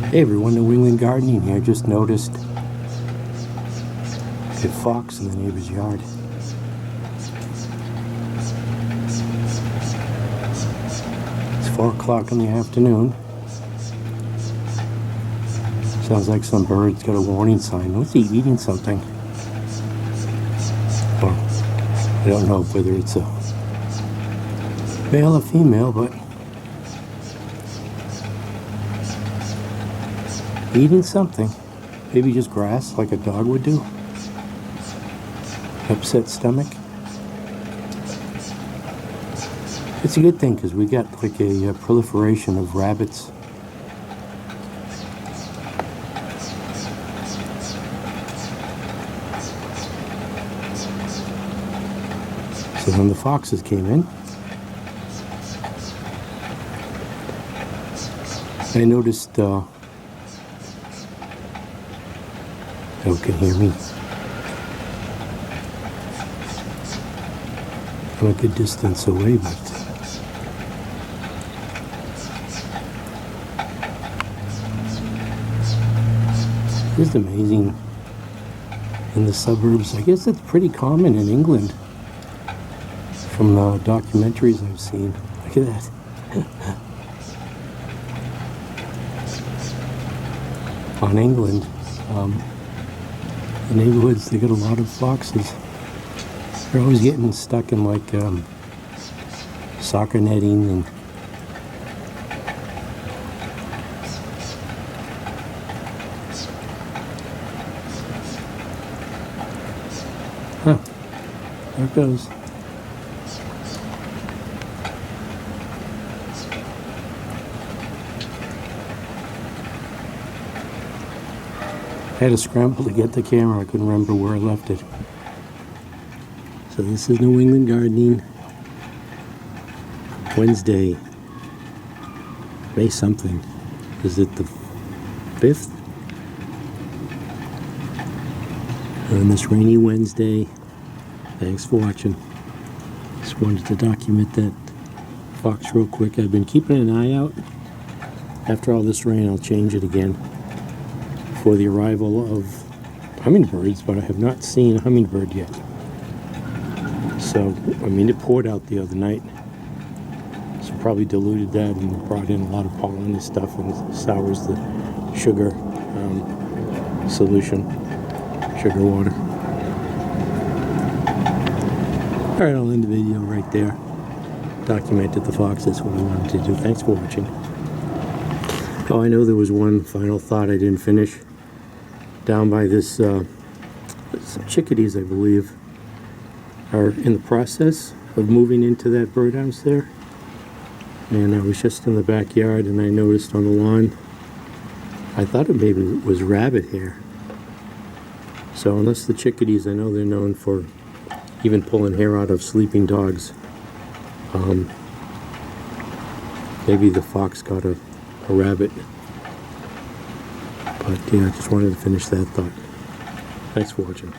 Hey everyone, New England Gardening here. Just noticed a fox in the neighbor's yard. It's 4 o'clock in the afternoon. Sounds like some bird's got a warning sign. What's he eating? Something? Or I don't know whether it's a male or female, but eating something. Maybe just grass like a dog would do. Upset stomach. It's a good thing because we got like a proliferation of rabbits. So when the foxes came in, I noticed who can hear me? I'm a good distance away, but it's amazing in the suburbs. I guess it's pretty common in England from the documentaries I've seen. Look at that. On England, the neighborhoods, they got a lot of foxes. They're always getting stuck in like soccer netting and there it goes. I had to scramble to get the camera. I couldn't remember where I left it. So this is New England Gardening, Wednesday, May something. Is it the 5th? On this rainy Wednesday. Thanks for watching. Just wanted to document that fox real quick. I've been keeping an eye out. After all this rain, I'll change it again for the arrival of hummingbirds, but I have not seen a hummingbird yet. So, I mean, it poured out the other night, so probably diluted that and brought in a lot of pollen and stuff and sours the sugar solution, sugar water. Alright, I'll end the video right there. Documented the fox, that's what I wanted to do. Thanks for watching. Oh, I know there was one final thought I didn't finish. Down by this, some chickadees, I believe, are in the process of moving into that birdhouse there. And I was just in the backyard and I noticed on the lawn, I thought it maybe was rabbit hair. So unless the chickadees, I know they're known for even pulling hair out of sleeping dogs. Maybe the fox got a rabbit. But yeah, I just wanted to finish that thought. Thanks for watching.